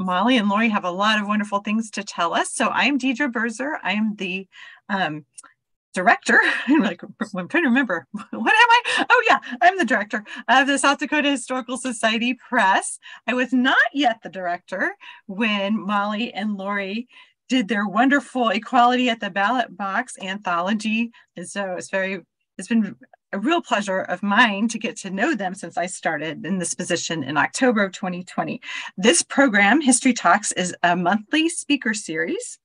Molly and Lori have a lot of wonderful things to tell us. So I'm Deidre Berzer. I am the director. I'm trying to remember. What am I? Oh yeah, I'm the director of the South Dakota Historical Society Press. I was not yet the director when Molly and Lori did their wonderful Equality at the Ballot Box anthology. And so it's been a real pleasure of mine to get to know them since I started in this position in October of 2020. This program, History Talks, is a monthly speaker series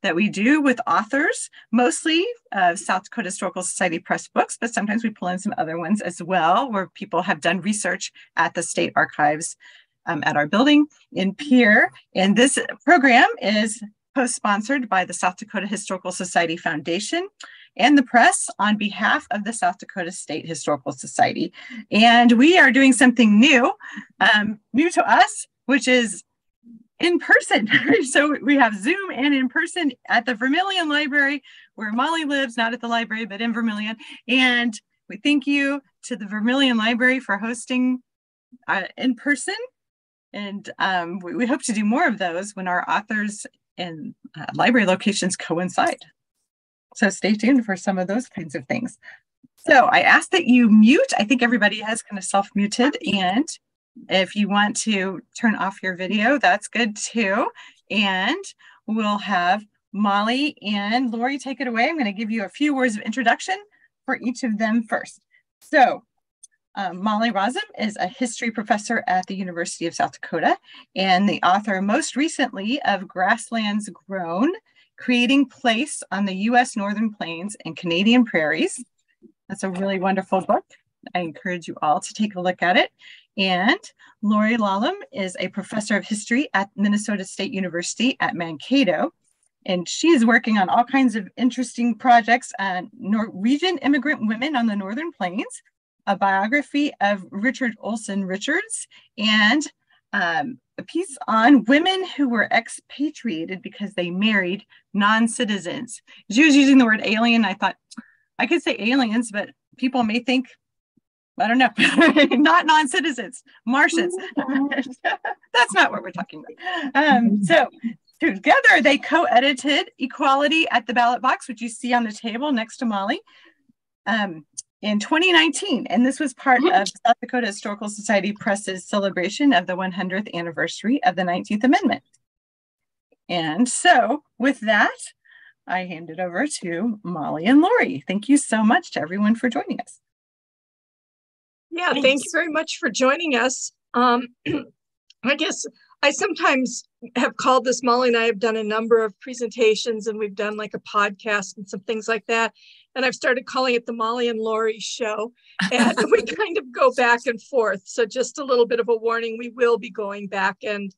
that we do with authors, mostly South Dakota Historical Society Press books, but sometimes we pull in some other ones as well, where people have done research at the state archives at our building in Pierre. And this program is co-sponsored by the South Dakota Historical Society Foundation and the press on behalf of the South Dakota State Historical Society. And we are doing something new to us, which is in person. So we have Zoom and in person at the Vermilion Library, where Molly lives, not at the library, but in Vermilion. And we thank you to the Vermilion Library for hosting in person. And we hope to do more of those when our authors and library locations coincide. So stay tuned for some of those kinds of things. So I ask that you mute. I think everybody has kind of self-muted, and if you want to turn off your video, that's good too. And we'll have Molly and Lori take it away. I'm going to give you a few words of introduction for each of them first. So Molly Rozum is a history professor at the University of South Dakota and the author most recently of Grasslands Grown, Creating Place on the U.S. Northern Plains and Canadian Prairies. That's a really wonderful book. I encourage you all to take a look at it. And Lori Lahlum is a professor of history at Minnesota State University at Mankato. And she is working on all kinds of interesting projects on Norwegian immigrant women on the Northern Plains, a biography of Richard Olson Richards, and a piece on women who were expatriated because they married non-citizens. She was using the word alien. I thought I could say aliens, but people may think, I don't know, not non-citizens, Martians. That's not what we're talking about. So together they co-edited Equality at the Ballot Box, which you see on the table next to Molly, in 2019. And this was part of South Dakota Historical Society Press's celebration of the 100th anniversary of the 19th Amendment. And so with that, I hand it over to Molly and Lori. Thank you so much to everyone for joining us. Yeah, thank you very much for joining us. I guess I sometimes have called this, Molly and I have done a number of presentations and we've done like a podcast and some things like that. And I've started calling it the Molly and Lori Show. And we kind of go back and forth. So just a little bit of a warning, we will be going back and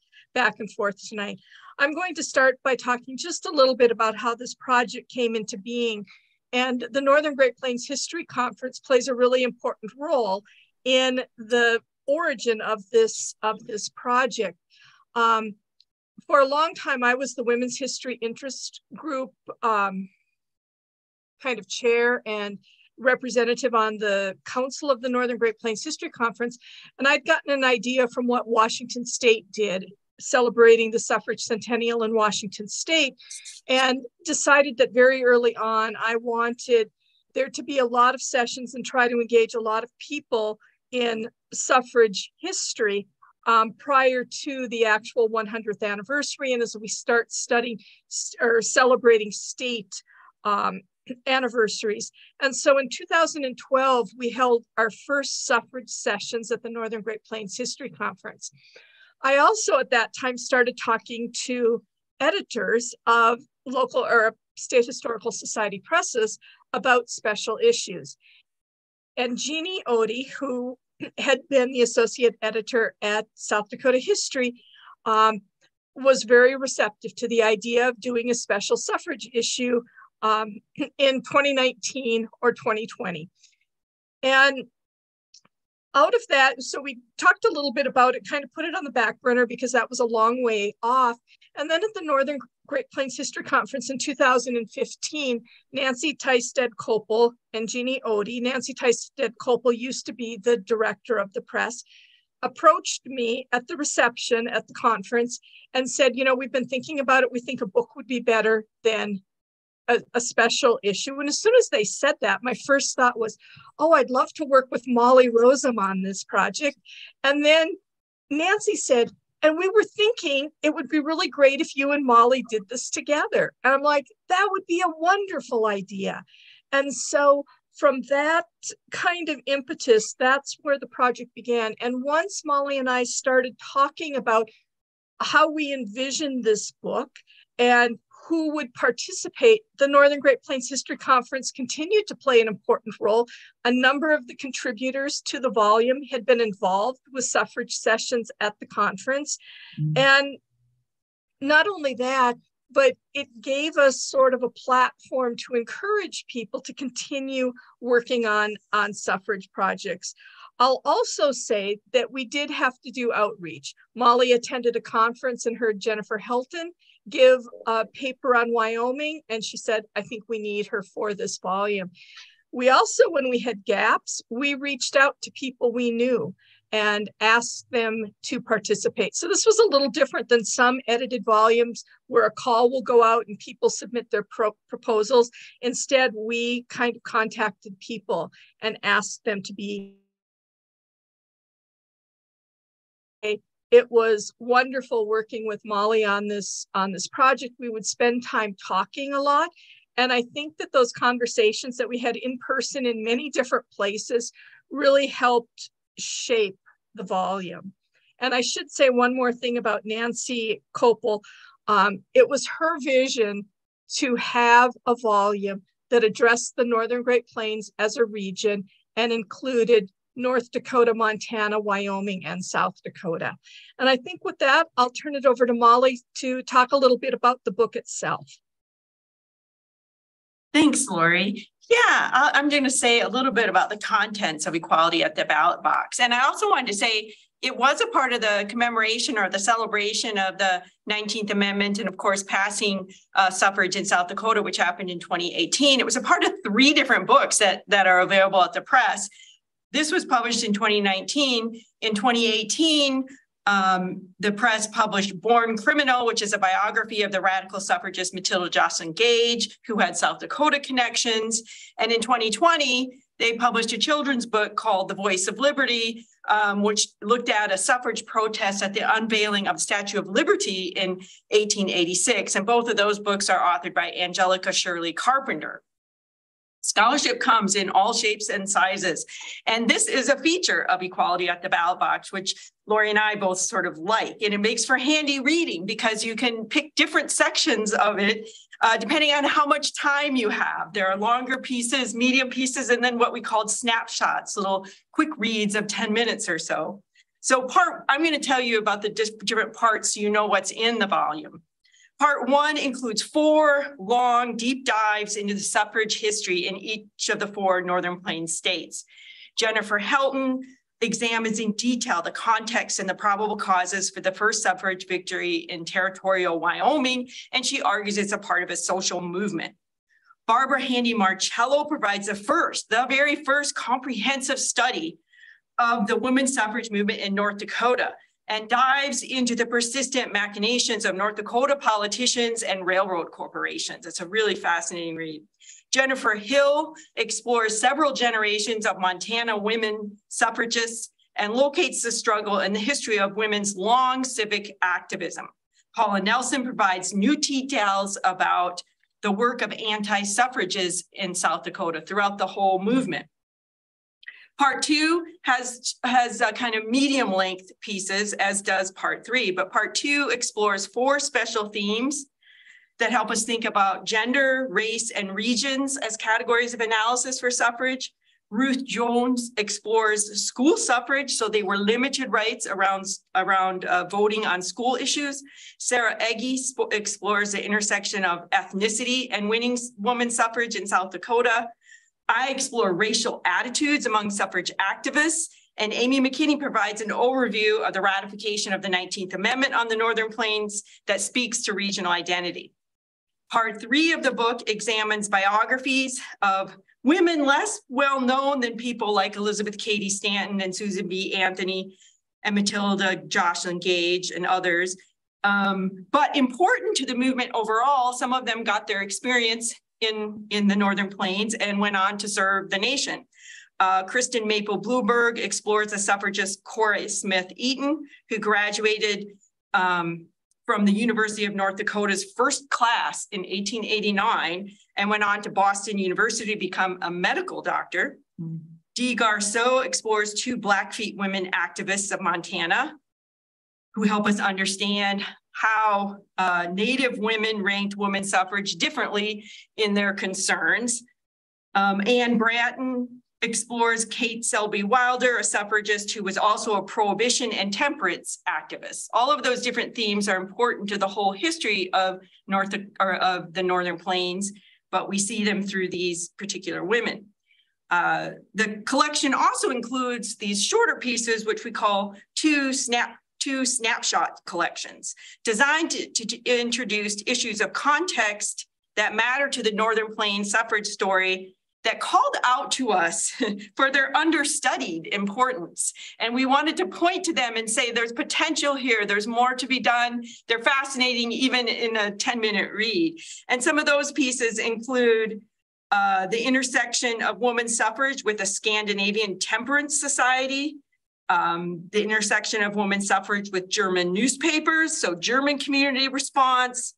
forth tonight. I'm going to start by talking just a little bit about how this project came into being. And the Northern Great Plains History Conference plays a really important role in the origin of this project. For a long time, I was the Women's History Interest Group kind of chair and representative on the Council of the Northern Great Plains History Conference. And I'd gotten an idea from what Washington State did, celebrating the suffrage centennial in Washington State, and decided that very early on, I wanted there to be a lot of sessions and try to engage a lot of people in suffrage history prior to the actual 100th anniversary. And as we start studying or celebrating state anniversaries. And so in 2012, we held our first suffrage sessions at the Northern Great Plains History Conference. I also at that time started talking to editors of local or state historical society presses about special issues. And Jeannie Odie, who had been the associate editor at South Dakota History, was very receptive to the idea of doing a special suffrage issue in 2019 or 2020. And out of that, so we talked a little bit about it, kind of put it on the back burner because that was a long way off. And then at the Northern Great Plains History Conference in 2015, Nancy Tysted-Copel and Jeannie Odie. Nancy Tysted-Copel used to be the director of the press. approached me at the reception at the conference and said, you know, we've been thinking about it. We think a book would be better than a special issue. And as soon as they said that, my first thought was, oh, I'd love to work with Molly Rozum on this project. And then Nancy said, and we were thinking it would be really great if you and Molly did this together. And I'm like, that would be a wonderful idea. And so from that kind of impetus, that's where the project began. And once Molly and I started talking about how we envisioned this book and who would participate, the Northern Great Plains History Conference continued to play an important role. A number of the contributors to the volume had been involved with suffrage sessions at the conference. Mm-hmm. And not only that, but it gave us sort of a platform to encourage people to continue working on suffrage projects. I'll also say that we did have to do outreach. Molly attended a conference and heard Jennifer Helton give a paper on Wyoming, and she said, I think we need her for this volume. We also, when we had gaps, we reached out to people we knew and asked them to participate. So this was a little different than some edited volumes where a call will go out and people submit their proposals. Instead, we kind of contacted people and asked them to be. It was wonderful working with Molly on this project. We would spend time talking a lot. And I think that those conversations that we had in person in many different places really helped shape the volume. And I should say one more thing about Nancy Kopel. It was her vision to have a volume that addressed the Northern Great Plains as a region and included North Dakota, Montana, Wyoming, and South Dakota. And I think with that, I'll turn it over to Molly to talk a little bit about the book itself. Thanks, Lori. Yeah, I'm going to say a little bit about the contents of Equality at the Ballot Box. And I also wanted to say it was a part of the commemoration or the celebration of the 19th Amendment and, of course, passing suffrage in South Dakota, which happened in 2018. It was a part of 3 different books that are available at the press. This was published in 2019. In 2018, the press published Born Criminal, which is a biography of the radical suffragist Matilda Joslyn Gage, who had South Dakota connections. And in 2020, they published a children's book called The Voice of Liberty, which looked at a suffrage protest at the unveiling of the Statue of Liberty in 1886. And both of those books are authored by Angelica Shirley Carpenter. Scholarship comes in all shapes and sizes. And this is a feature of Equality at the Ballot Box, which Lori and I both sort of like. And it makes for handy reading because you can pick different sections of it depending on how much time you have. There are longer pieces, medium pieces, and then what we called snapshots, little quick reads of 10 minutes or so. So I'm going to tell you about the different parts so you know what's in the volume. Part 1 includes 4 long, deep dives into the suffrage history in each of the 4 Northern Plains states. Jennifer Helton examines in detail the context and the probable causes for the first suffrage victory in territorial Wyoming, and she argues it's a part of a social movement. Barbara Handy Marcello provides the very first comprehensive study of the women's suffrage movement in North Dakota, and dives into the persistent machinations of North Dakota politicians and railroad corporations. It's a really fascinating read. Jennifer Hill explores several generations of Montana women suffragists and locates the struggle and the history of women's long civic activism. Paula Nelson provides new details about the work of anti-suffrages in South Dakota throughout the whole movement. Part 2 has kind of medium length pieces, as does part 3, but part 2 explores 4 special themes that help us think about gender, race, and regions as categories of analysis for suffrage. Ruth Jones explores school suffrage, so they were limited rights around voting on school issues. Sarah Egge explores the intersection of ethnicity and winning women's suffrage in South Dakota. I explore racial attitudes among suffrage activists, and Amy McKinney provides an overview of the ratification of the 19th Amendment on the Northern Plains that speaks to regional identity. Part 3 of the book examines biographies of women less well known than people like Elizabeth Cady Stanton and Susan B. Anthony, and Matilda Jocelyn Gage and others. But important to the movement overall, some of them got their experience in the Northern Plains and went on to serve the nation. Kristen Maple Blueberg explores the suffragist Cora Smith Eaton, who graduated from the University of North Dakota's first class in 1889 and went on to Boston University to become a medical doctor. Dee Garceau explores two Blackfeet women activists of Montana who help us understand how Native women ranked women's suffrage differently in their concerns. Anne Bratton explores Kate Selby Wilder, a suffragist who was also a prohibition and temperance activist. All of those different themes are important to the whole history of the Northern Plains, but we see them through these particular women. The collection also includes these shorter pieces, which we call two snapshot collections, designed to introduce issues of context that matter to the Northern Plains suffrage story that called out to us for their understudied importance. And we wanted to point to them and say, there's potential here, there's more to be done. They're fascinating even in a 10-minute read. And some of those pieces include the intersection of women's suffrage with a Scandinavian temperance society, the intersection of women's suffrage with German newspapers, so German community response,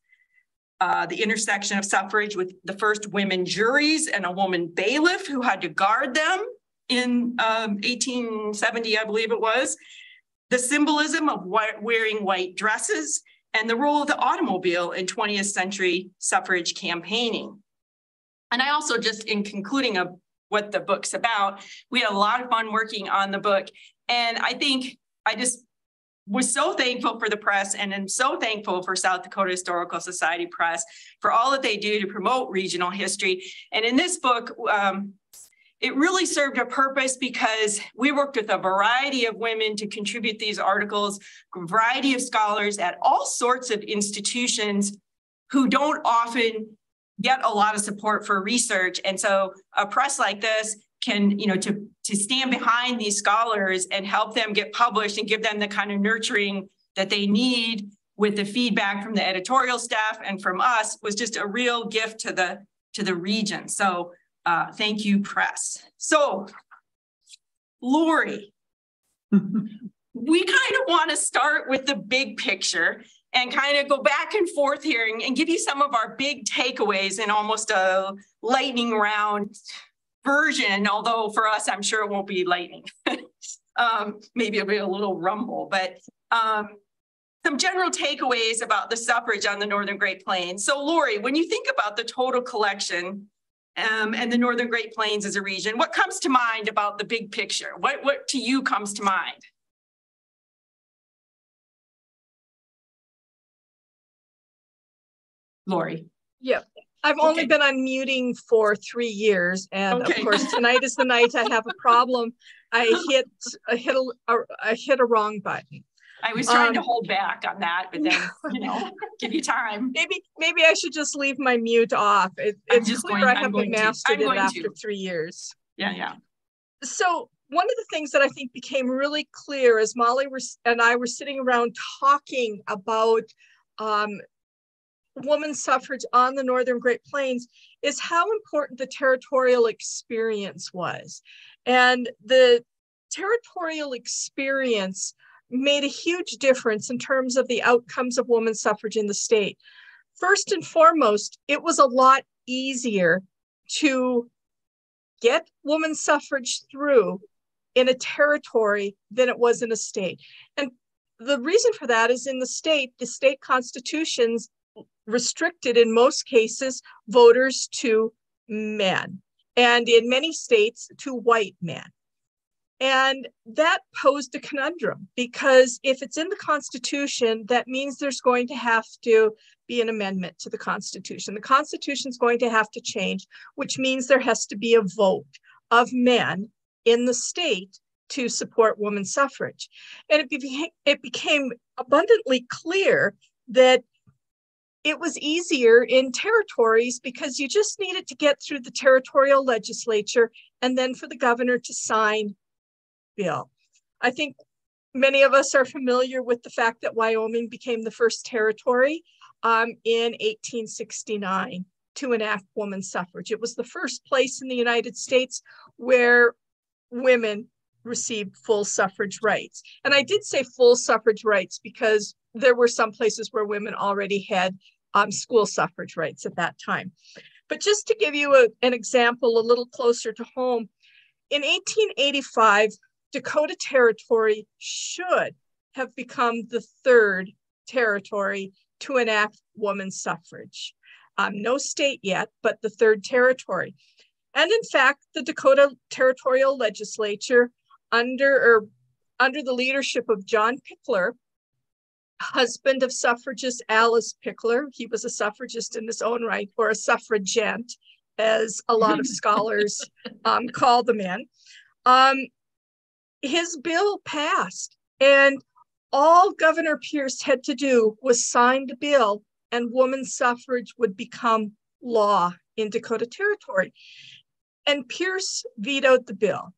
the intersection of suffrage with the first women juries and a woman bailiff who had to guard them in 1870, I believe it was, the symbolism of wearing white dresses, and the role of the automobile in 20th century suffrage campaigning. And I also, just in concluding of what the book's about, we had a lot of fun working on the book. And I think I just was so thankful for the press, and am so thankful for South Dakota Historical Society Press for all that they do to promote regional history. And in this book, it really served a purpose because we worked with a variety of women to contribute these articles, a variety of scholars at all sorts of institutions who don't often get a lot of support for research. And so a press like this can, to stand behind these scholars and help them get published and give them the kind of nurturing that they need with the feedback from the editorial staff and from us was just a real gift to the region. So thank you, press. So Lori, we kind of want to start with the big picture and kind of go back and forth here and give you some of our big takeaways in almost a lightning round version, although for us, I'm sure it won't be lightning. Maybe it'll be a little rumble, but some general takeaways about the suffrage on the Northern Great Plains. So Lori, when you think about the total collection and the Northern Great Plains as a region, what comes to mind about the big picture? What to you comes to mind? Lori. Yeah, I've only been unmuting for 3 years, and of course tonight is the night I have a problem. I hit a wrong button. I was trying to hold back on that, but then give you time. Maybe I should just leave my mute off. It's clear I haven't mastered it after 3 years. Yeah. So one of the things that I think became really clear as Molly and I were sitting around talking about women's suffrage on the Northern Great Plains is how important the territorial experience was. And the territorial experience made a huge difference in terms of the outcomes of women's suffrage in the state. First and foremost, it was a lot easier to get women's suffrage through in a territory than it was in a state. And the reason for that is in the state constitutions restricted in most cases voters to men, and in many states to white men. And that posed a conundrum, because if it's in the Constitution, that means there's going to have to be an amendment to the Constitution. The Constitution is going to have to change, which means there has to be a vote of men in the state to support women's suffrage. And it became abundantly clear that it was easier in territories because you just needed to get through the territorial legislature and then for the governor to sign bill. I think Many of us are familiar with the fact that Wyoming became the first territory in 1869 to enact women's suffrage. It was the first place in the United States where women received full suffrage rights. And I did say full suffrage rights because there were some places where women already had school suffrage rights at that time. But just to give you an example a little closer to home, in 1885, Dakota Territory should have become the third territory to enact women's suffrage. No state yet, but the third territory. And in fact, the Dakota Territorial Legislature, under the leadership of John Pickler, husband of suffragist Alice Pickler, he was a suffragist in his own right, or a suffragette, as a lot of scholars call the men. His bill passed, and all Governor Pierce had to do was sign the bill, and women's suffrage would become law in Dakota Territory. And Pierce vetoed the bill.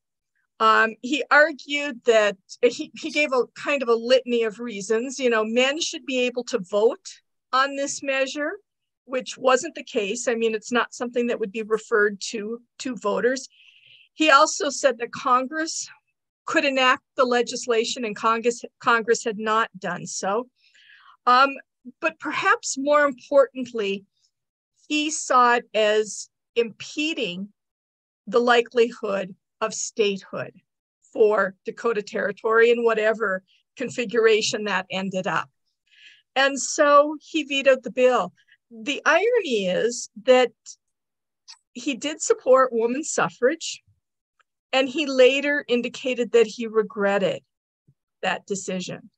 He argued that he gave a kind of a litany of reasons. You know, men should be able to vote on this measure, which wasn't the case. I mean, it's not something that would be referred to voters. He also said that Congress could enact the legislation, and Congress had not done so. But perhaps more importantly, he saw it as impeding the likelihood of statehood for Dakota Territory in whatever configuration that ended up. And so he vetoed the bill. The irony is that he did support women's suffrage, and he later indicated that he regretted that decision.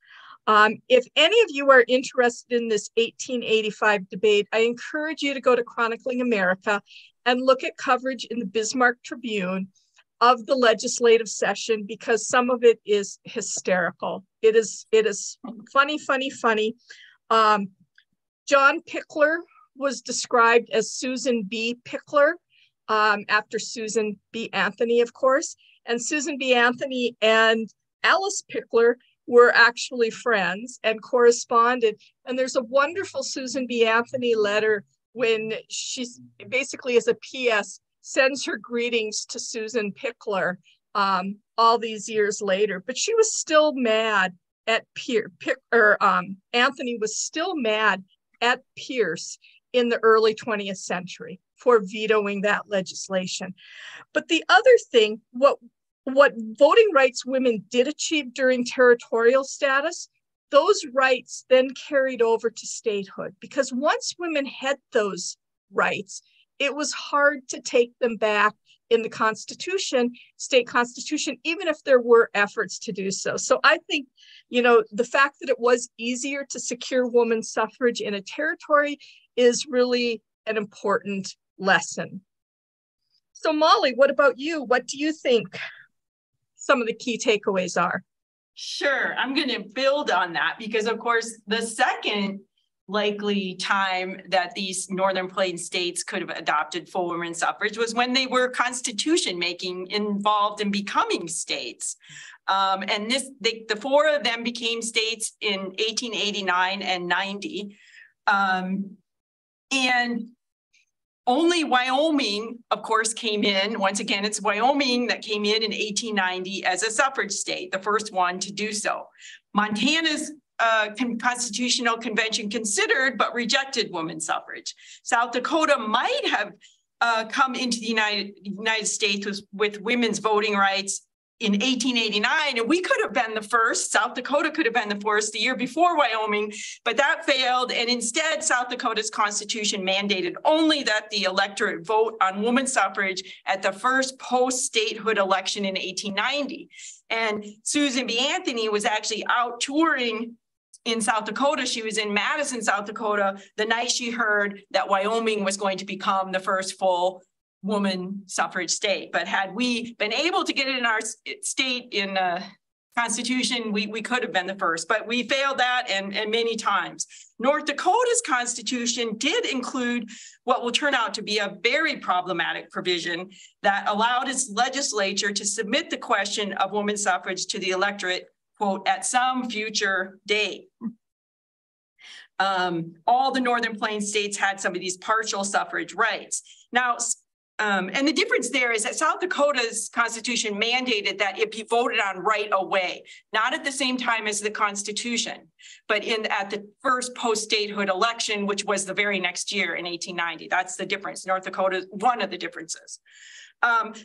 If any of you are interested in this 1885 debate, I encourage you to go to Chronicling America and look at coverage in the Bismarck Tribune of the legislative session, because some of it is hysterical. It is funny. John Pickler was described as Susan B. Pickler, after Susan B. Anthony, of course. And Susan B. Anthony and Alice Pickler were actually friends and corresponded. And there's a wonderful Susan B. Anthony letter when she's basically, as a PS, sends her greetings to Susan Pickler all these years later. But she was still mad at Anthony was still mad at Pierce in the early 20th century for vetoing that legislation. But the other thing, what voting rights women did achieve during territorial status, those rights then carried over to statehood, because once women had those rights, it was hard to take them back in the Constitution, state Constitution, even if there were efforts to do so. So I think, you know, the fact that it was easier to secure women's suffrage in a territory is really an important lesson. So Molly, what about you? What do you think some of the key takeaways are? Sure, I'm going to build on that because, of course, the second likely time that these Northern Plains states could have adopted full women's suffrage was when they were constitution making, involved in becoming states. And the four of them became states in 1889 and 90. And only Wyoming, of course, came in. Once again, it's Wyoming that came in 1890 as a suffrage state, the first one to do so. Montana's Constitutional Convention considered but rejected women's suffrage. South Dakota might have come into the United States with women's voting rights in 1889, and we could have been the first. South Dakota could have been the first the year before Wyoming, but that failed. And instead, South Dakota's constitution mandated only that the electorate vote on women's suffrage at the first post-statehood election in 1890. And Susan B. Anthony was actually out touring in South Dakota. She was in Madison, South Dakota, the night she heard that Wyoming was going to become the first full woman suffrage state. But had we been able to get it in our state in Constitution, we could have been the first, but we failed that and many times. North Dakota's Constitution did include what will turn out to be a very problematic provision that allowed its legislature to submit the question of women's suffrage to the electorate, quote, at some future date. All the Northern Plains states had some of these partial suffrage rights. Now, and the difference there is that South Dakota's constitution mandated that it be voted on right away, not at the same time as the Constitution, but at the first post-statehood election, which was the very next year in 1890. That's the difference. North Dakota is one of the differences.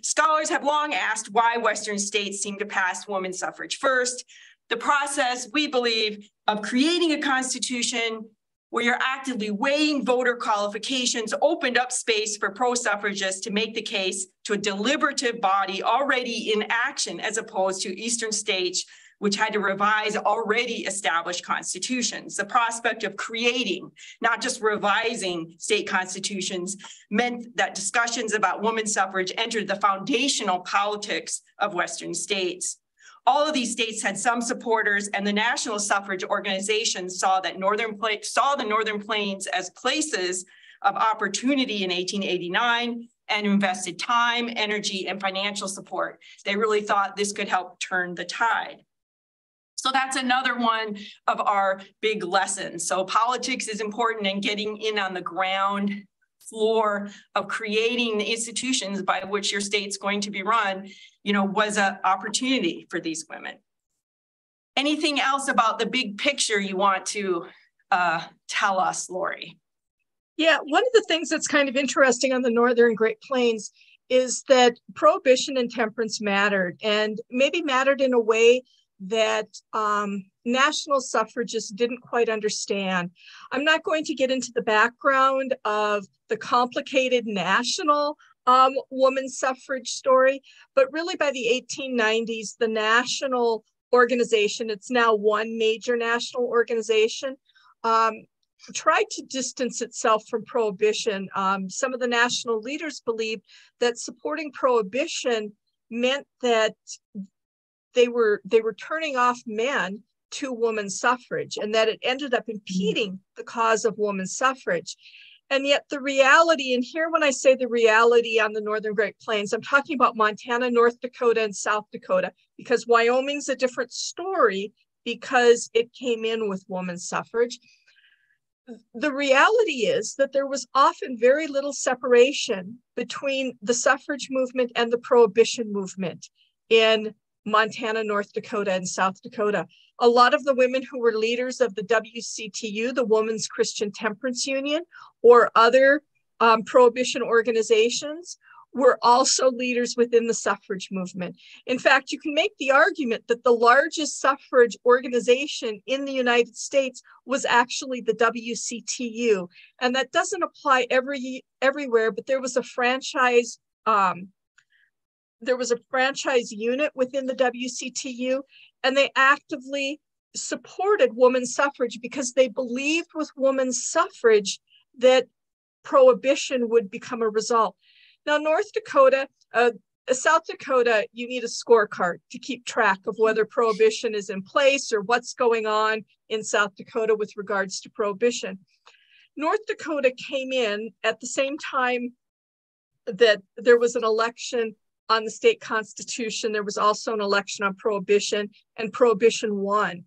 Scholars have long asked why Western states seem to pass women's suffrage first. The process, we believe, of creating a constitution where you're actively weighing voter qualifications opened up space for pro-suffragists to make the case to a deliberative body already in action, as opposed to Eastern states, which had to revise already established constitutions. The prospect of creating, not just revising state constitutions, meant that discussions about women's suffrage entered the foundational politics of Western states. All of these states had some supporters, and the national suffrage organizations saw the Northern Plains as places of opportunity in 1889 and invested time, energy, and financial support. They really thought this could help turn the tide. So that's another one of our big lessons. So politics is important, and getting in on the ground floor of creating the institutions by which your state's going to be run, was an opportunity for these women. Anything else about the big picture you want to tell us, Lori? Yeah, one of the things that's kind of interesting on the Northern Great Plains is that prohibition and temperance mattered, and maybe mattered in a way that national suffragists didn't quite understand. I'm not going to get into the background of the complicated national women's suffrage story, but really by the 1890s, the national organization, it's now one major national organization, tried to distance itself from prohibition. Some of the national leaders believed that supporting prohibition meant that they were turning off men to women's suffrage, and that it ended up impeding the cause of women's suffrage. And yet the reality, and here when I say the reality on the Northern Great Plains, I'm talking about Montana, North Dakota, and South Dakota, because Wyoming's a different story because it came in with women's suffrage. The reality is that there was often very little separation between the suffrage movement and the prohibition movement in Montana, North Dakota, and South Dakota. A lot of the women who were leaders of the WCTU, the Women's Christian Temperance Union, or other prohibition organizations, were also leaders within the suffrage movement. In fact, you can make the argument that the largest suffrage organization in the United States was actually the WCTU. And that doesn't apply everywhere, but there was a franchise unit within the WCTU, and they actively supported women's suffrage because they believed with women's suffrage that prohibition would become a result. Now, South Dakota, you need a scorecard to keep track of whether prohibition is in place or what's going on in South Dakota with regards to prohibition. North Dakota came in at the same time that there was an election on the state constitution. There was also an election on prohibition, and prohibition won.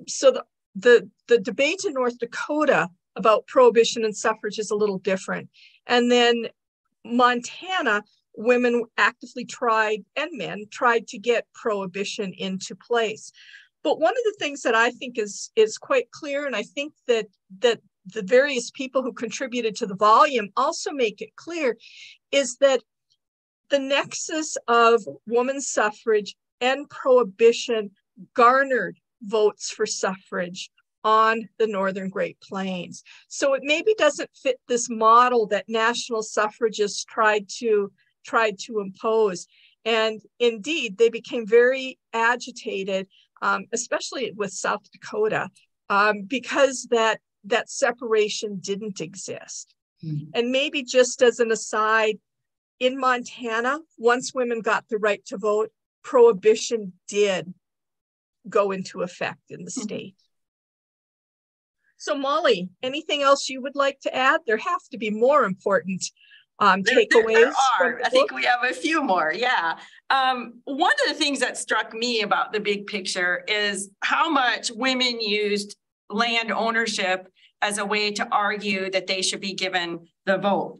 So the debate in North Dakota about prohibition and suffrage is a little different. And then Montana, women actively tried, and men tried to get prohibition into place. But one of the things that I think is quite clear, and I think that the various people who contributed to the volume also make it clear, is that the nexus of women's suffrage and prohibition garnered votes for suffrage on the Northern Great Plains. So it maybe doesn't fit this model that national suffragists tried to impose. And indeed, they became very agitated, especially with South Dakota, because that separation didn't exist. Mm-hmm. And maybe just as an aside, in Montana, once women got the right to vote, prohibition did go into effect in the state. So Molly, anything else you would like to add? There have to be more important takeaways There from are. the I think book? we have a few more. Yeah. One of the things that struck me about the big picture is how much women used land ownership as a way to argue that they should be given the vote.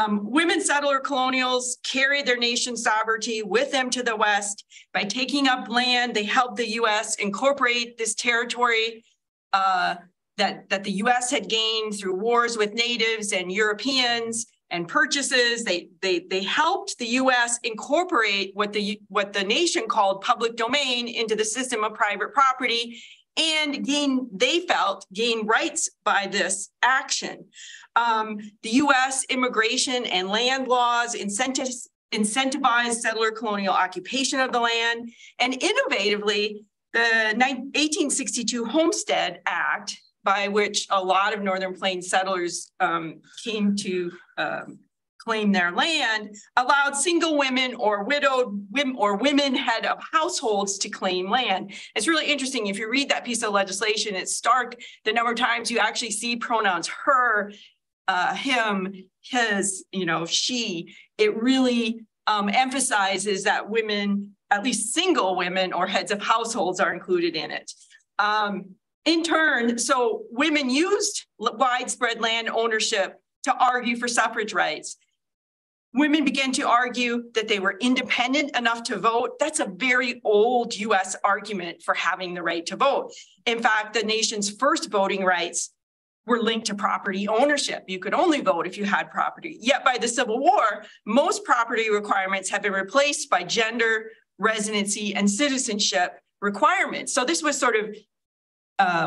Women settler colonials carried their nation's sovereignty with them to the West. By taking up land, they helped the U.S. incorporate this territory that the U.S. had gained through wars with natives and Europeans and purchases. They helped the U.S. incorporate what the nation called public domain into the system of private property, and they felt gain rights by this action. The U.S. immigration and land laws incentivized settler colonial occupation of the land, and innovatively, the 1862 Homestead Act, by which a lot of Northern Plains settlers came to claim their land, allowed single women or widowed women or women head of households to claim land. It's really interesting. If you read that piece of legislation, it's stark the number of times you actually see pronouns her, him, his, she. It really emphasizes that women, at least single women or heads of households, are included in it. In turn, so women used widespread land ownership to argue for suffrage rights. Women began to argue that they were independent enough to vote. That's a very old US argument for having the right to vote. In fact, the nation's first voting rights were linked to property ownership. You could only vote if you had property. Yet by the Civil War, most property requirements have been replaced by gender, residency, and citizenship requirements. So this was sort of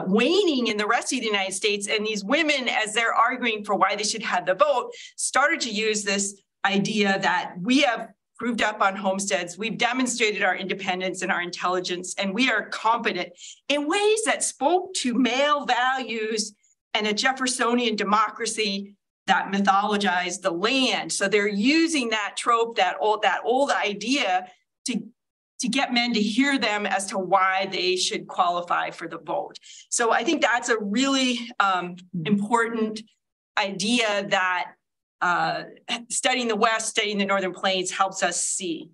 waning in the rest of the United States, and these women, as they're arguing for why they should have the vote, started to use this idea that we have proved up on homesteads, we've demonstrated our independence and our intelligence, and we are competent in ways that spoke to male values and a Jeffersonian democracy that mythologized the land. So they're using that trope, that old idea to get men to hear them as to why they should qualify for the vote. So I think that's a really important idea that studying the West, studying the Northern Plains helps us see.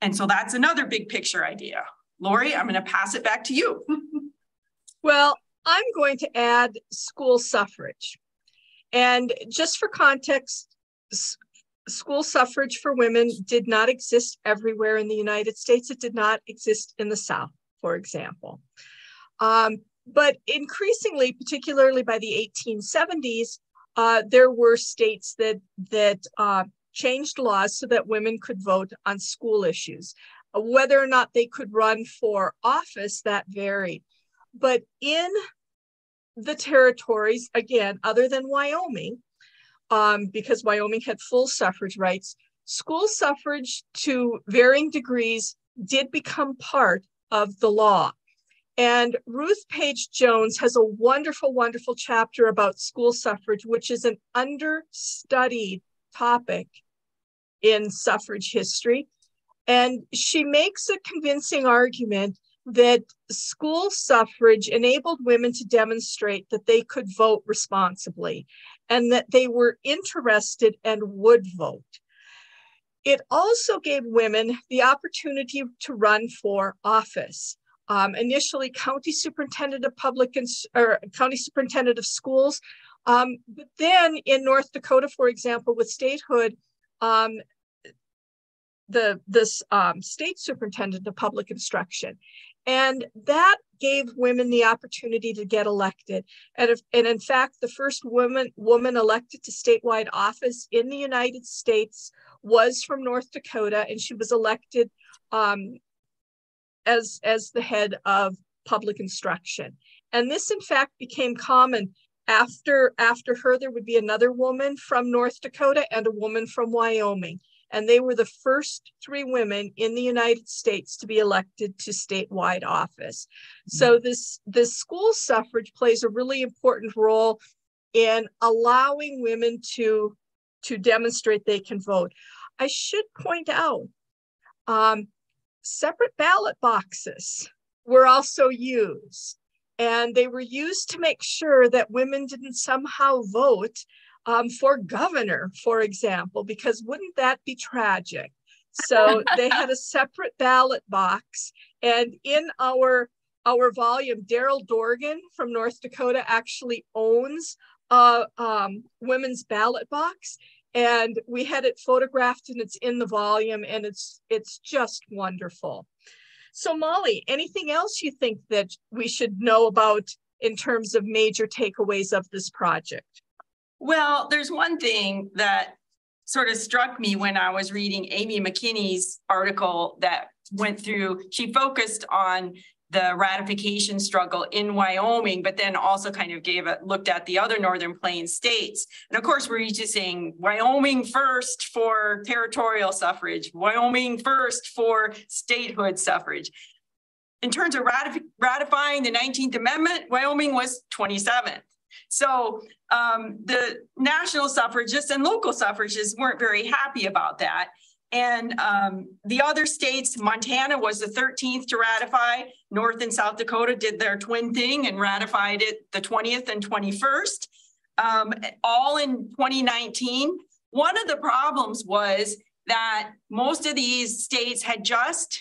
And so that's another big picture idea. Lori, I'm going to pass it back to you. Well, I'm going to add school suffrage. And just for context, school suffrage for women did not exist everywhere in the United States. It did not exist in the South, for example. But increasingly, particularly by the 1870s, there were states that changed laws so that women could vote on school issues. Whether or not they could run for office, that varied. But in the territories, again, other than Wyoming, because Wyoming had full suffrage rights, school suffrage to varying degrees did become part of the law. And Ruth Page Jones has a wonderful, wonderful chapter about school suffrage, which is an understudied topic in suffrage history. And she makes a convincing argument that school suffrage enabled women to demonstrate that they could vote responsibly and that they were interested and would vote. It also gave women the opportunity to run for office. Initially, county superintendent of county superintendent of schools, but then in North Dakota, for example, with statehood, this state superintendent of public instruction. And that gave women the opportunity to get elected. And in fact, the first woman elected to statewide office in the United States was from North Dakota, and she was elected as the head of public instruction. And this, in fact, became common. After her, there would be another woman from North Dakota and a woman from Wyoming. And they were the first three women in the United States to be elected to statewide office. So this school suffrage plays a really important role in allowing women to demonstrate they can vote. I should point out, separate ballot boxes were also used, and they were used to make sure that women didn't somehow vote for governor, for example, because wouldn't that be tragic? So they had a separate ballot box. And in our volume, Daryl Dorgan from North Dakota actually owns a women's ballot box. And we had it photographed and it's in the volume, and it's just wonderful. So Molly, anything else you think that we should know about in terms of major takeaways of this project? Well, there's one thing that sort of struck me when I was reading Amy McKinney's article that went through. She focused on the ratification struggle in Wyoming, but then also kind of looked at the other Northern Plains states. And of course, we're just saying Wyoming first for territorial suffrage, Wyoming first for statehood suffrage. In terms of ratifying the 19th Amendment, Wyoming was 27th. So the national suffragists and local suffragists weren't very happy about that. And the other states, Montana was the 13th to ratify. North and South Dakota did their twin thing and ratified it the 20th and 21st, all in 2019. One of the problems was that most of these states had just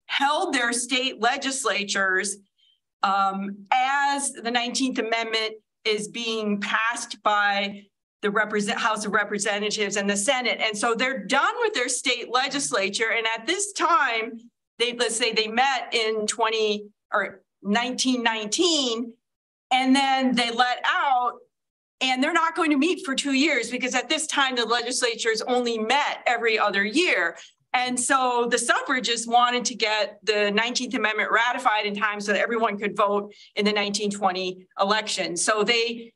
held their state legislatures as the 19th Amendment is being passed by the House of Representatives and the Senate. And so they're done with their state legislature. And at this time, let's say they met in 1919, and then they let out, and they're not going to meet for 2 years because at this time, the legislatures only met every other year. And so the suffragists wanted to get the 19th Amendment ratified in time so that everyone could vote in the 1920 election. So they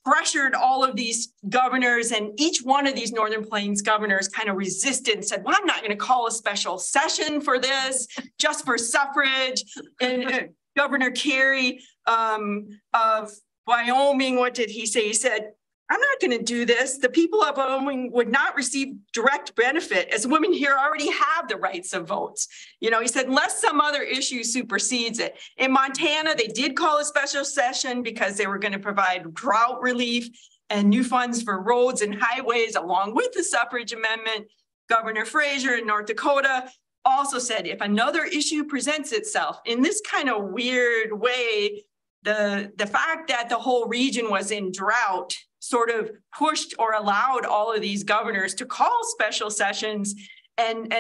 pressured all of these governors, and each one of these Northern Plains governors kind of resisted and said, well, I'm not going to call a special session for this, just for suffrage. And Governor Carey of Wyoming, what did he say? He said, I'm not going to do this. The people of Wyoming would not receive direct benefit, as women here already have the rights of votes. You know, he said, unless some other issue supersedes it. In Montana, they did call a special session because they were going to provide drought relief and new funds for roads and highways along with the suffrage amendment. Governor Fraser in North Dakota also said, if another issue presents itself in this kind of weird way, the fact that the whole region was in drought sort of pushed or allowed all of these governors to call special sessions and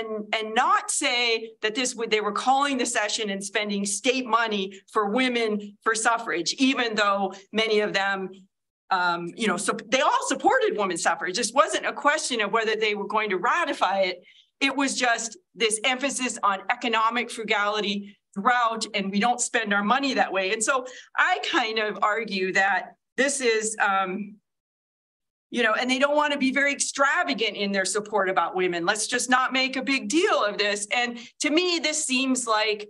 not say that they were calling the session and spending state money for women for suffrage, even though many of them, so they all supported women's suffrage. This wasn't a question of whether they were going to ratify it. It was just this emphasis on economic frugality, drought, and we don't spend our money that way. And so I kind of argue that this is, and they don't want to be very extravagant in their support about women. Let's just not make a big deal of this. And to me, this seems like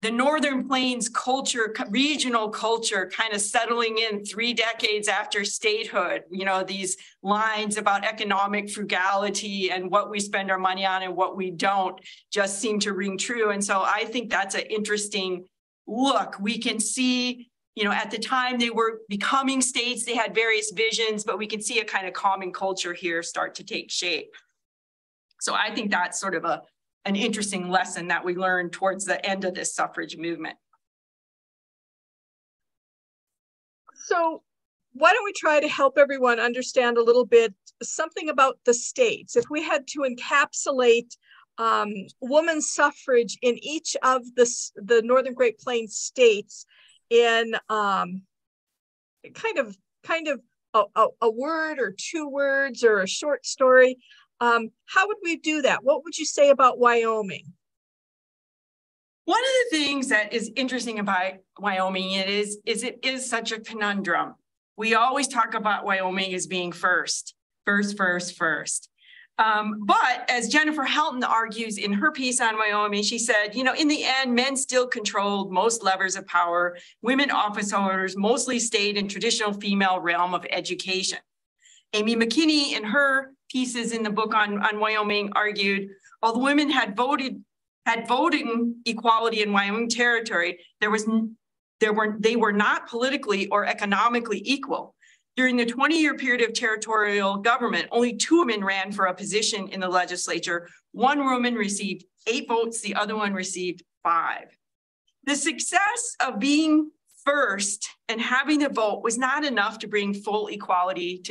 the Northern Plains culture, regional culture, kind of settling in 3 decades after statehood. You know, these lines about economic frugality and what we spend our money on and what we don't just seem to ring true. And so I think that's an interesting look. We can see, at the time they were becoming states, they had various visions, but we can see a kind of common culture here start to take shape. So I think that's sort of an interesting lesson that we learned towards the end of this suffrage movement. So why don't we try to help everyone understand a little bit something about the states? If we had to encapsulate women's suffrage in each of the Northern Great Plains states in kind of a word or 2 words or a short story, how would we do that? What would you say about Wyoming? One of the things that is interesting about Wyoming is it is such a conundrum. We always talk about Wyoming as being first. But as Jennifer Helton argues in her piece on Wyoming, she said, in the end, men still controlled most levers of power. Women office holders mostly stayed in traditional female realm of education. Amy McKinney, in her pieces in the book on Wyoming, argued, although women had voting equality in Wyoming territory, they were not politically or economically equal. During the 20-year period of territorial government, only 2 women ran for a position in the legislature. 1 woman received 8 votes, the other one received 5. The success of being first and having the vote was not enough to bring full equality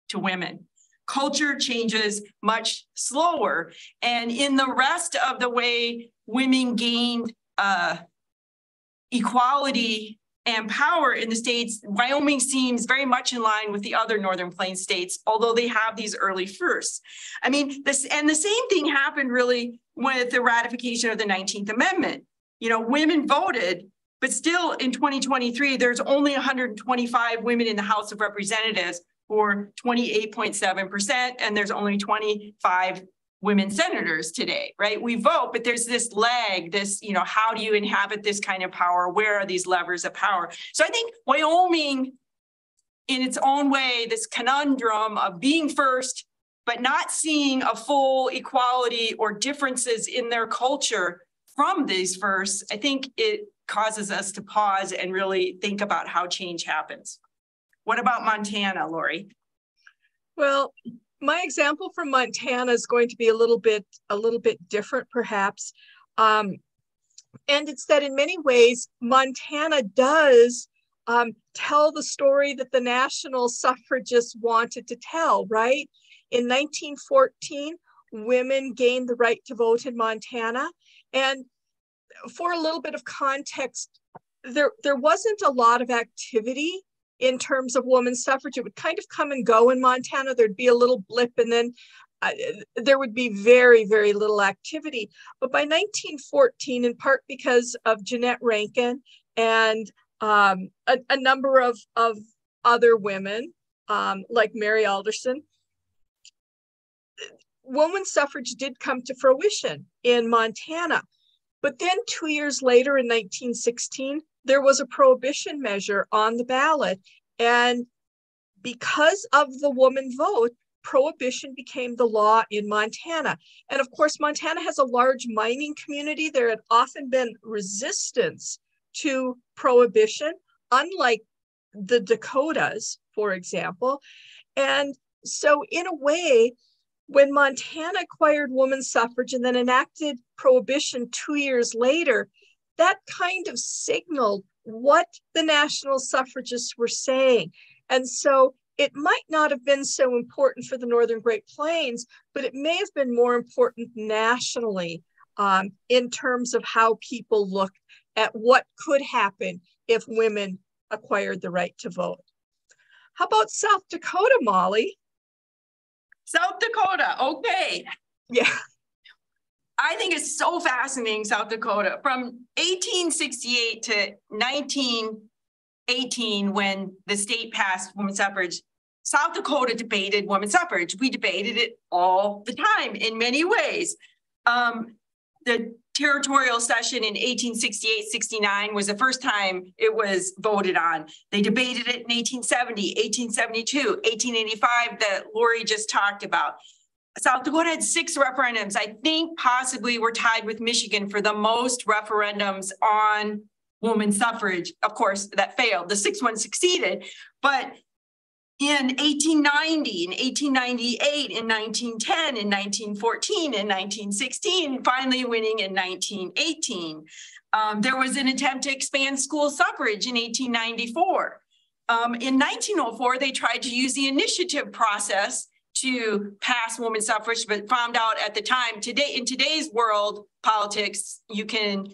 to women. Culture changes much slower. And in the rest of the way women gained equality and power in the states, Wyoming seems very much in line with the other Northern Plains states, although they have these early firsts. I mean, the same thing happened really with the ratification of the 19th Amendment. You know, women voted, but still in 2023, there's only 125 women in the House of Representatives, or 28.7%, and there's only 25 women senators today, right? We vote, but there's this lag, this, you know, how do you inhabit this kind of power? Where are these levers of power? So I think Wyoming, in its own way, this conundrum of being first, but not seeing a full equality or differences in their culture from these firsts, I think it causes us to pause and really think about how change happens. What about Montana, Lori? Well, my example from Montana is going to be a little bit different, perhaps. And it's that in many ways, Montana does tell the story that the national suffragists wanted to tell, right? In 1914, women gained the right to vote in Montana. And for a little bit of context, there wasn't a lot of activity in terms of women's suffrage. It would kind of come and go in Montana. There'd be a little blip, and then there would be very, very little activity. But by 1914, in part because of Jeanette Rankin and a number of other women, like Mary Alderson, women's suffrage did come to fruition in Montana. But then 2 years later, in 1916, there was a prohibition measure on the ballot. And because of the woman vote, prohibition became the law in Montana. And of course, Montana has a large mining community. There had often been resistance to prohibition, unlike the Dakotas, for example. And so in a way, when Montana acquired women's suffrage and then enacted prohibition 2 years later, that kind of signaled what the national suffragists were saying. And so it might not have been so important for the Northern Great Plains, but it may have been more important nationally in terms of how people looked at what could happen if women acquired the right to vote. How about South Dakota, Molly? South Dakota, okay. Yeah. I think it's so fascinating, South Dakota. From 1868 to 1918, when the state passed women's suffrage, South Dakota debated women's suffrage. We debated it all the time in many ways. The territorial session in 1868-69 was the first time it was voted on. They debated it in 1870, 1872, 1885 that Lori just talked about. South Dakota had 6 referendums. I think possibly we're tied with Michigan for the most referendums on women's suffrage. Of course, that failed. The 6th one succeeded. But in 1890, in 1898, in 1910, in 1914, in 1916, finally winning in 1918. There was an attempt to expand school suffrage in 1894. In 1904, they tried to use the initiative process to pass women's suffrage, but found out at the time, in today's world politics, you can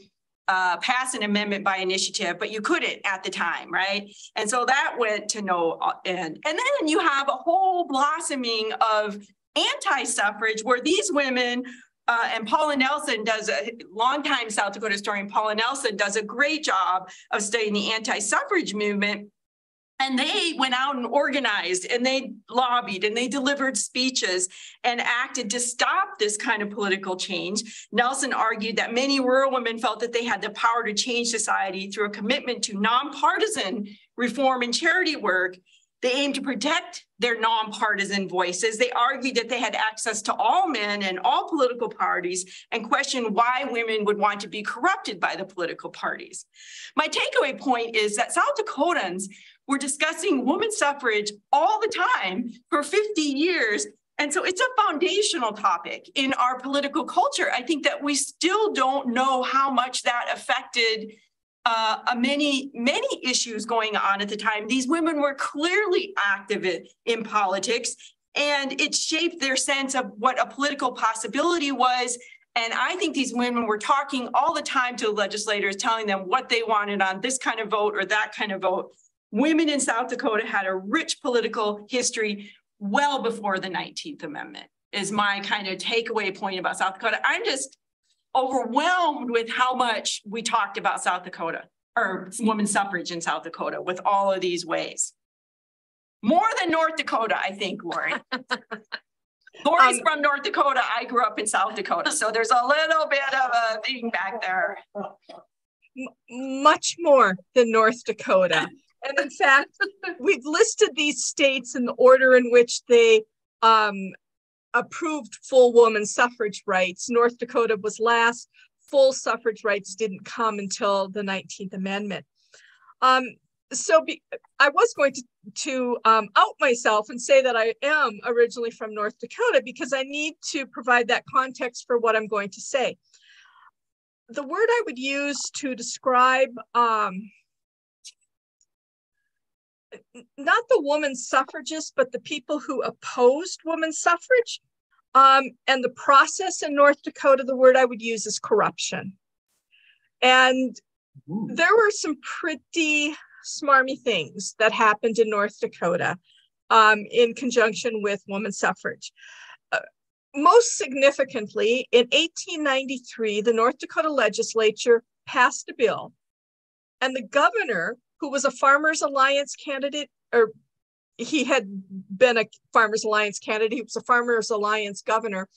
pass an amendment by initiative, but you couldn't at the time, right? And so that went to no end. And then you have a whole blossoming of anti-suffrage where these women, and Paula Nelson does, a longtime South Dakota historian, Paula Nelson does a great job of studying the anti-suffrage movement. And they went out and organized and they lobbied and they delivered speeches and acted to stop this kind of political change. Nelson argued that many rural women felt that they had the power to change society through a commitment to nonpartisan reform and charity work They aimed to protect their nonpartisan voices. They argued that they had access to all men and all political parties and questioned why women would want to be corrupted by the political parties. My takeaway point is that South Dakotans were discussing women's suffrage all the time for 50 years. And so it's a foundational topic in our political culture. I think that we still don't know how much that affected many issues going on at the time. These women were clearly active in politics, and it shaped their sense of what a political possibility was. And I think these women were talking all the time to legislators, telling them what they wanted on this kind of vote or that kind of vote. Women in South Dakota had a rich political history well before the 19th Amendment, is my kind of takeaway point about South Dakota. I'm just overwhelmed with how much we talked about South Dakota, or women's suffrage in South Dakota, with all of these ways. More than North Dakota, I think, Lori. Lori's from North Dakota. I grew up in South Dakota, so there's a little bit of a thing back there. Much more than North Dakota. And in fact, we've listed these states in the order in which they approved full woman suffrage rights. North Dakota was last. Full suffrage rights didn't come until the 19th Amendment. I was going to out myself and say that I am originally from North Dakota, because I need to provide that context for what I'm going to say. The word I would use to describe not the woman suffragists, but the people who opposed women's suffrage and the process in North Dakota, the word I would use is corruption. And there were some pretty smarmy things that happened in North Dakota in conjunction with women's suffrage. Most significantly, in 1893, the North Dakota legislature passed a bill, and the governor, who was a Farmers Alliance candidate, or he had been a Farmers Alliance candidate, he was a Farmers Alliance governor,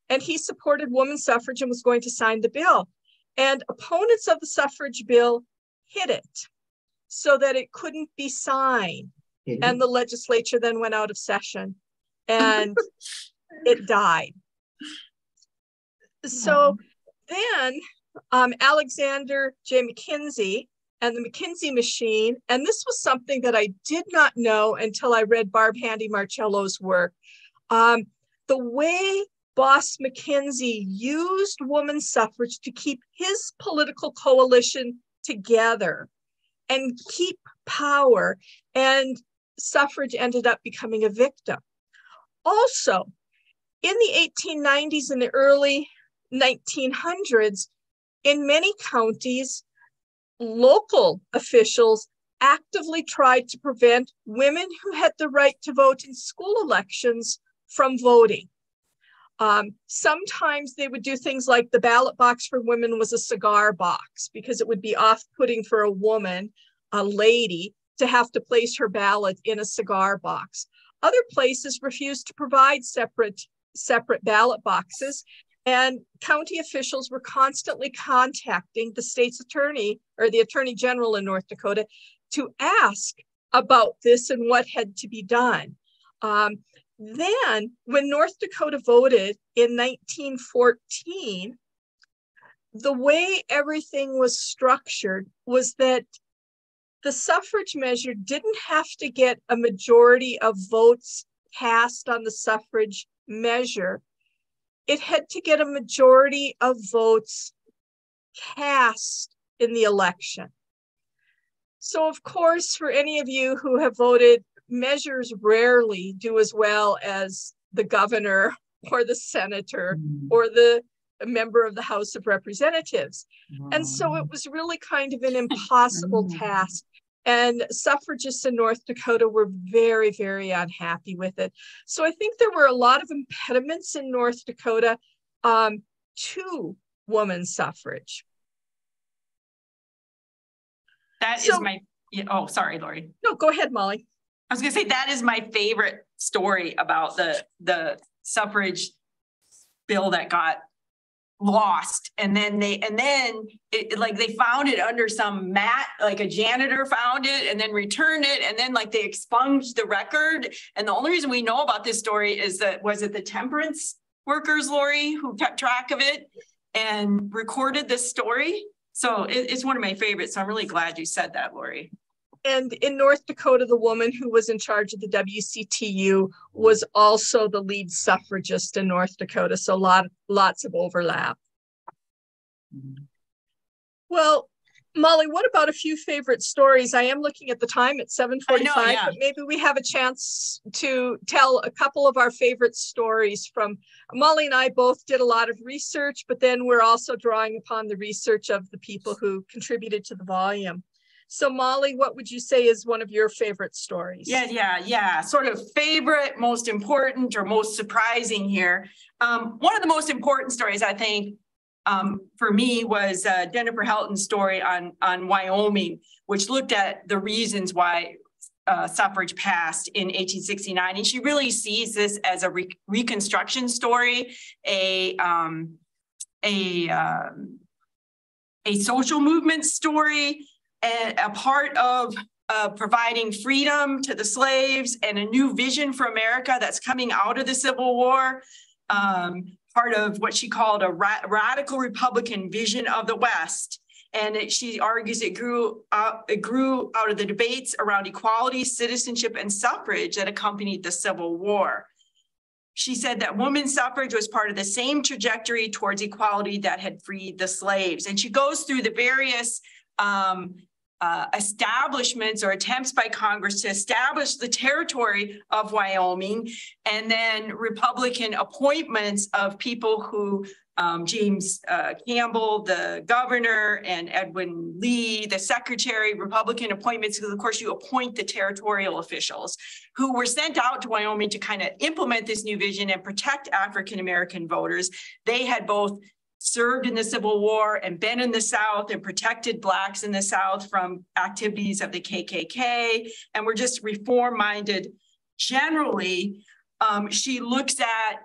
and he supported women's suffrage and was going to sign the bill. And opponents of the suffrage bill hid it so that it couldn't be signed. And the legislature then went out of session and it died. So then Alexander J. McKinsey and the McKinsey machine, and this was something that I did not know until I read Barb Handy Marcello's work. The way Boss McKinsey used women's suffrage to keep his political coalition together and keep power, and suffrage ended up becoming a victim. Also, in the 1890s and the early 1900s, in many counties, local officials actively tried to prevent women who had the right to vote in school elections from voting. Sometimes they would do things like the ballot box for women was a cigar box, because it would be off-putting for a woman, a lady, to have to place her ballot in a cigar box. Other places refused to provide separate ballot boxes, and county officials were constantly contacting the state's attorney, or the attorney general in North Dakota, to ask about this and what had to be done. Then, when North Dakota voted in 1914, the way everything was structured was that the suffrage measure didn't have to get a majority of votes cast on the suffrage measure. It had to get a majority of votes cast in the election. So, of course, for any of you who have voted, measures rarely do as well as the governor or the senator or the member of the House of Representatives. And so it was really kind of an impossible task. And suffragists in North Dakota were very, very unhappy with it. So I think there were a lot of impediments in North Dakota to women's suffrage. That is my, oh, sorry, Lori. No, go ahead, Molly. I was gonna say, that is my favorite story about the suffrage bill that got lost. And then they found it under some mat, like a janitor found it and then returned it. And then like they expunged the record. And the only reason we know about this story is that, was it the Temperance workers, Lori, who kept track of it and recorded this story? So it's one of my favorites. So I'm really glad you said that, Lori. And in North Dakota, the woman who was in charge of the WCTU was also the lead suffragist in North Dakota. So lots of overlap. Mm-hmm. Well, Molly, what about a few favorite stories? I am looking at the time at 7:45, but maybe we have a chance to tell a couple of our favorite stories from Molly and I both did a lot of research, but then we're also drawing upon the research of the people who contributed to the volume. So Molly, what would you say is one of your favorite stories? Yeah. Sort of favorite, most important, or most surprising here. One of the most important stories, I think, for me was Jennifer Helton's story on Wyoming, which looked at the reasons why suffrage passed in 1869. And she really sees this as a Reconstruction story, a social movement story, and a part of providing freedom to the slaves and a new vision for America that's coming out of the Civil War. Part of what she called a radical Republican vision of the West. And she argues it grew out of the debates around equality, citizenship, and suffrage that accompanied the Civil War. She said that women's suffrage was part of the same trajectory towards equality that had freed the slaves. And she goes through the various establishments or attempts by Congress to establish the territory of Wyoming, and then Republican appointments of people who James Campbell, the governor, and Edwin Lee, the secretary, Republican appointments, because of course you appoint the territorial officials who were sent out to Wyoming to kind of implement this new vision and protect African-American voters. They had both served in the Civil War and been in the South and protected Blacks in the South from activities of the KKK, and were just reform-minded generally. She looks at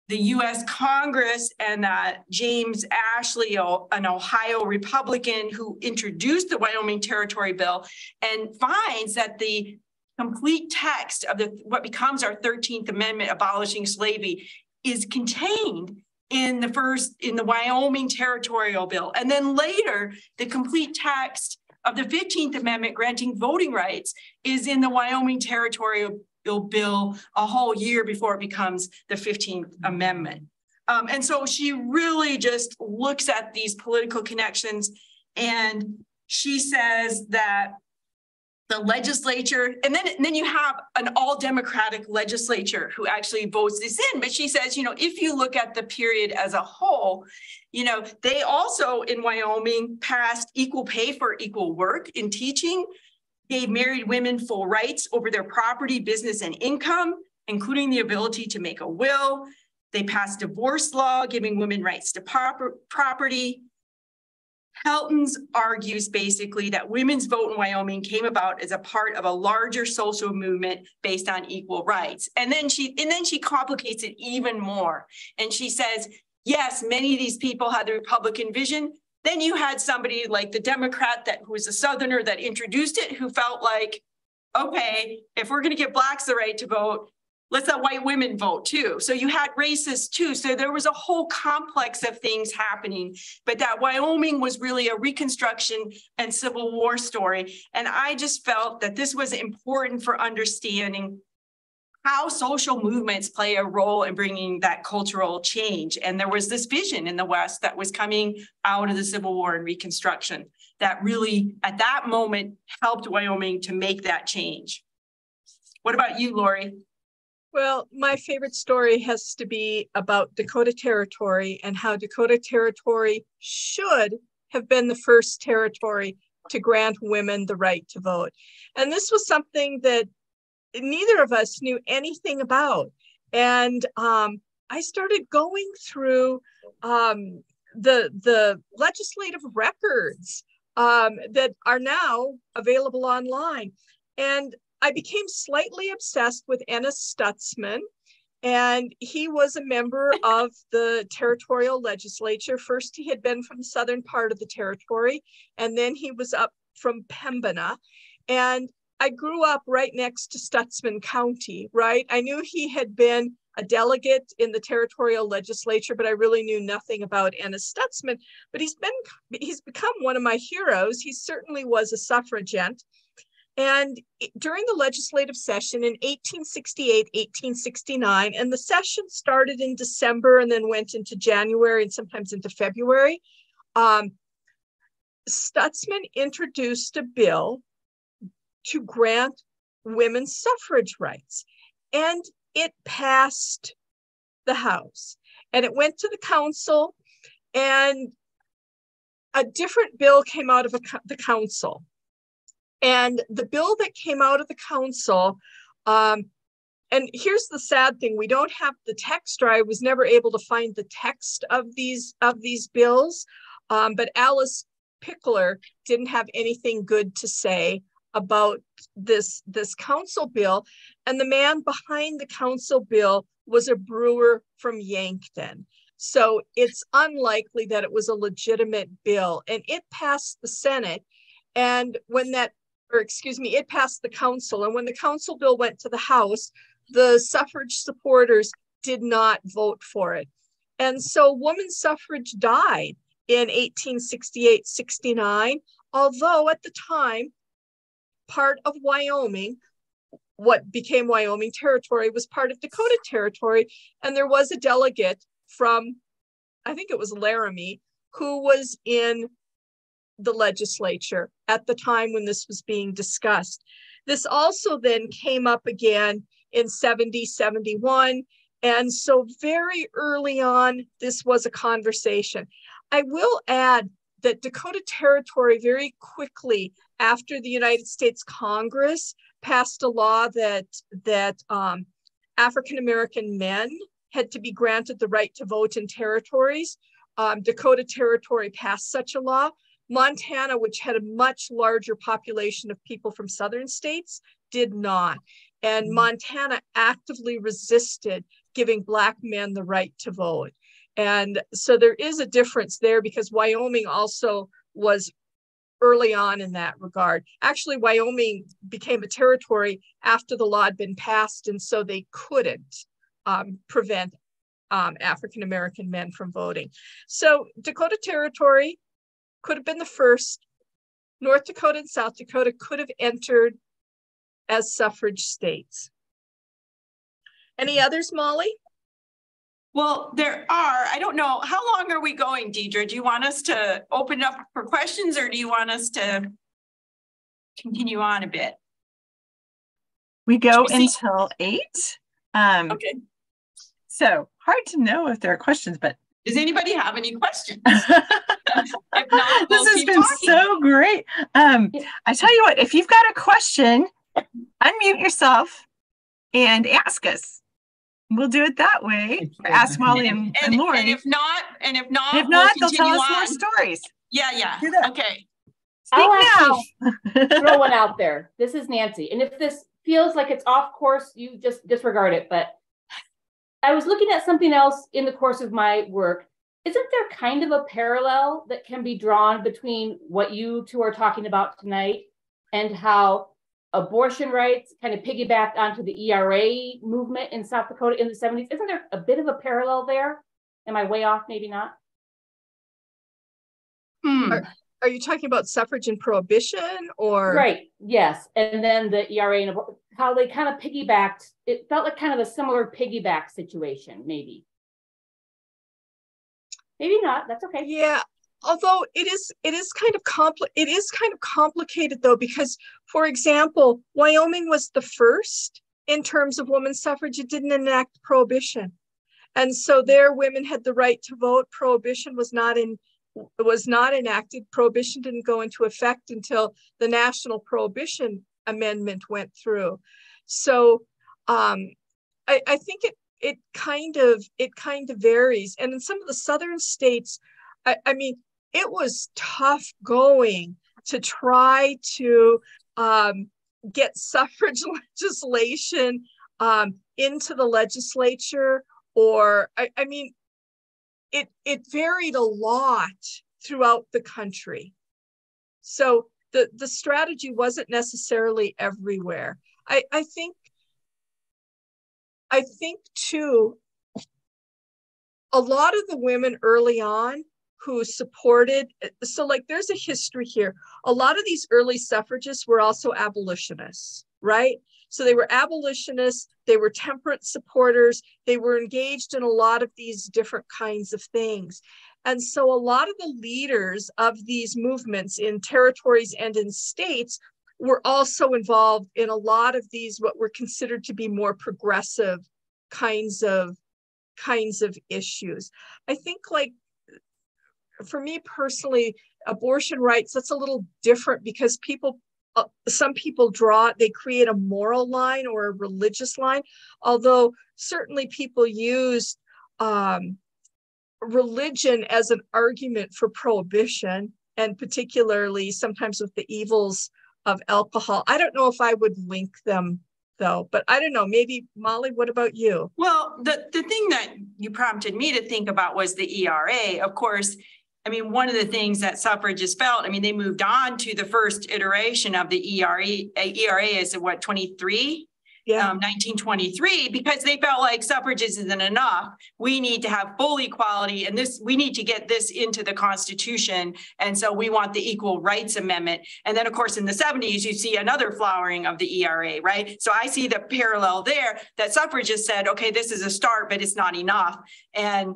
the U.S. Congress and James Ashley, an Ohio Republican who introduced the Wyoming Territory Bill, and finds that the complete text of what becomes our 13th Amendment abolishing slavery is contained in the Wyoming Territorial Bill. And then later, the complete text of the 15th Amendment granting voting rights is in the Wyoming Territorial Bill a whole year before it becomes the 15th Amendment. And so she really just looks at these political connections, and she says that the legislature, and then you have an all Democratic legislature who actually votes this in. But she says, if you look at the period as a whole, they also in Wyoming passed equal pay for equal work in teaching, gave married women full rights over their property, business, and income, including the ability to make a will. They passed divorce law, giving women rights to property. Helton's argues basically that women's vote in Wyoming came about as a part of a larger social movement based on equal rights. And then she complicates it even more. And she says, yes, many of these people had the Republican vision. Then you had somebody like the Democrat who was a Southerner that introduced it, who felt like, okay, if we're going to give Blacks the right to vote, let's let white women vote too. So you had racists too. So there was a whole complex of things happening, but that Wyoming was really a Reconstruction and Civil War story. And I just felt that this was important for understanding how social movements play a role in bringing that cultural change. And there was this vision in the West that was coming out of the Civil War and Reconstruction that really, at that moment, helped Wyoming to make that change. What about you, Lori? Well, my favorite story has to be about Dakota Territory and how Dakota Territory should have been the first territory to grant women the right to vote. And this was something that neither of us knew anything about. And I started going through the legislative records that are now available online. And I became slightly obsessed with Ennis Stutzman And he was a member of the territorial legislature. First, he had been from the southern part of the territory, and then he was up from Pembina. And I grew up right next to Stutsman County, right? I knew he had been a delegate in the territorial legislature, but I really knew nothing about Ennis Stutsman. But he's become one of my heroes. He certainly was a suffragette. And during the legislative session in 1868, 1869, and the session started in December and then went into January and sometimes into February, Stutsman introduced a bill to grant women's suffrage rights. And it passed the House. And it went to the council, and a different bill came out of the council. And the bill that came out of the council, and here's the sad thing, we don't have the text, or I was never able to find the text of these bills, but Alice Pickler didn't have anything good to say about this council bill. And the man behind the council bill was a brewer from Yankton. So it's unlikely that it was a legitimate bill. And it passed the Senate. And it passed the council. And when the council bill went to the House, the suffrage supporters did not vote for it. And so women's suffrage died in 1868-69, although at the time, part of Wyoming, what became Wyoming Territory, was part of Dakota Territory. And there was a delegate from, I think it was Laramie, who was in the legislature at the time when this was being discussed. This also then came up again in 70, 71. And so very early on, this was a conversation. I will add that Dakota Territory very quickly after the United States Congress passed a law that African-American men had to be granted the right to vote in territories. Dakota Territory passed such a law. Montana, which had a much larger population of people from southern states, did not. And Montana actively resisted giving Black men the right to vote. And so there is a difference there because Wyoming also was early on in that regard. Actually, Wyoming became a territory after the law had been passed, and so they couldn't prevent African-American men from voting. So Dakota Territory could have been the first. North Dakota and South Dakota could have entered as suffrage states. Any others, Molly? Well, there are. I don't know. How long are we going, Deidre? Do you want us to open it up for questions or do you want us to continue on a bit? We go until 8. Okay. So hard to know if there are questions, but does anybody have any questions? If not, this has been so great. I tell you what, if you've got a question, unmute yourself and ask us. We'll do it that way. Ask Molly and Lori. And if not, they'll tell us more stories. Yeah. Okay. I'll actually throw one out there. This is Nancy. And if this feels like it's off course, you just disregard it. But I was looking at something else in the course of my work. Isn't there kind of a parallel that can be drawn between what you two are talking about tonight and how abortion rights kind of piggybacked onto the ERA movement in South Dakota in the 70s? Isn't there a bit of a parallel there? Am I way off? Maybe not. Are you talking about suffrage and prohibition or? Right, yes. And then the ERA and how they kind of piggybacked. It felt like kind of a similar piggyback situation, maybe. Maybe not, that's okay. Yeah, although it is kind of complicated though, because for example, Wyoming was the first in terms of women's suffrage. It didn't enact prohibition. And so there women had the right to vote. Prohibition was not enacted. Prohibition didn't go into effect until the National Prohibition Amendment went through. So I think it kind of varies. And in some of the southern states, I mean, it was tough going to try to get suffrage legislation into the legislature, or I mean, it varied a lot throughout the country. So the strategy wasn't necessarily everywhere. I think too, a lot of the women early on who supported, so like there's a history here. A lot of these early suffragists were also abolitionists, right? So they were abolitionists, they were temperance supporters, they were engaged in a lot of these different kinds of things. And so a lot of the leaders of these movements in territories and in states were also involved in a lot of these, what were considered to be more progressive kinds of issues. I think, like, for me personally, abortion rights, that's a little different because some people they create a moral line or a religious line, although certainly people use religion as an argument for prohibition, and particularly sometimes with the evils of alcohol. I don't know if I would link them though, but I don't know, maybe Molly, what about you? Well, the thing that you prompted me to think about was the ERA. Of course, I mean, one of the things that suffragists felt, I mean, they moved on to the first iteration of the ERA. ERA is what, 23? Yeah. 1923, because they felt like suffrage isn't enough. We need to have full equality, and we need to get this into the Constitution. And so we want the Equal Rights Amendment. And then, of course, in the 70s, you see another flowering of the ERA, right? So I see the parallel there that suffragists said, okay, this is a start, but it's not enough. And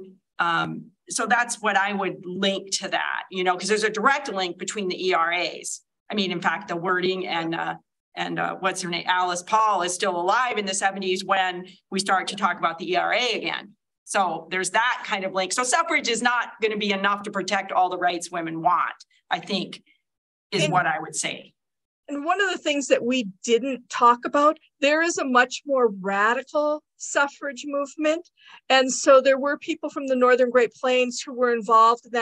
so that's what I would link to that, you know, because there's a direct link between the ERAs. I mean, in fact, the wording and what's her name, Alice Paul, is still alive in the 70s when we start to talk about the ERA again. So there's that kind of link. So suffrage is not going to be enough to protect all the rights women want, I think, is what I would say. And one of the things that we didn't talk about, there is a much more radical suffrage movement. And so there were people from the Northern Great Plains who were involved in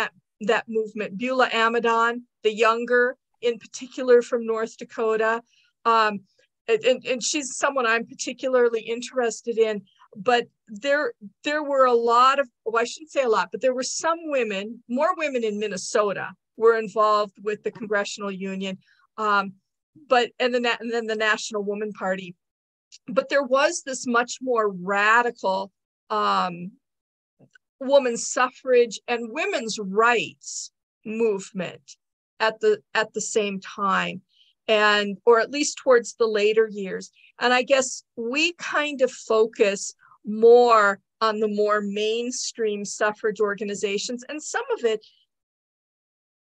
that movement. Beulah Amidon, the younger, in particular from North Dakota. And she's someone I'm particularly interested in. But there were a lot of, well, I shouldn't say a lot, but there were some women, more women in Minnesota were involved with the Congressional Union. And then the National Woman Party. But there was this much more radical women's suffrage and women's rights movement at the same time, or at least towards the later years. And I guess we kind of focus more on the more mainstream suffrage organizations, and some of it,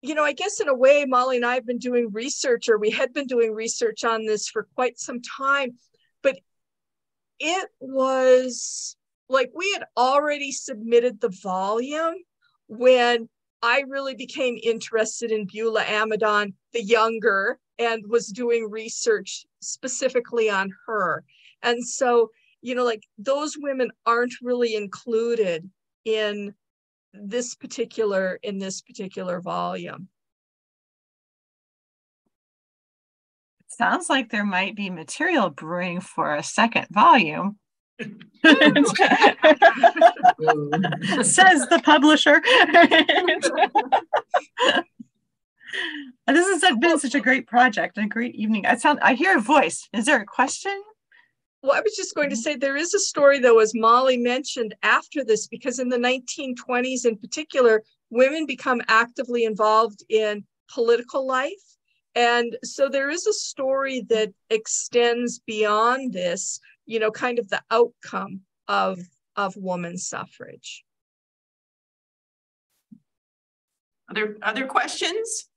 you know, I guess in a way, Molly and I have been doing research, or we had been doing research on this for quite some time, but it was like we had already submitted the volume when I really became interested in Beulah Amidon, the younger, and was doing research specifically on her. And so, you know, like those women aren't really included in this particular volume. Sounds like there might be material brewing for a second volume. Says the publisher. This has been such a great project and a great evening. I hear a voice. Is there a question? Well, I was just going to say there is a story, though, as Molly mentioned, after this, because in the 1920s in particular, women become actively involved in political life. And so there is a story that extends beyond this, you know, kind of the outcome of women's suffrage. Other questions?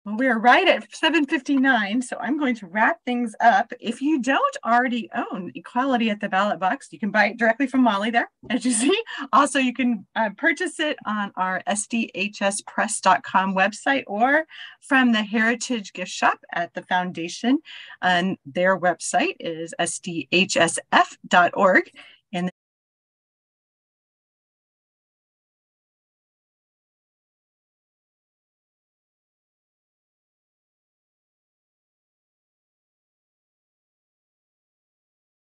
Well, we are right at 7:59, so I'm going to wrap things up. If you don't already own Equality at the Ballot Box, you can buy it directly from Molly there, as you see. Also, you can purchase it on our sdhspress.com website or from the Heritage Gift Shop at the Foundation. And their website is sdhsf.org.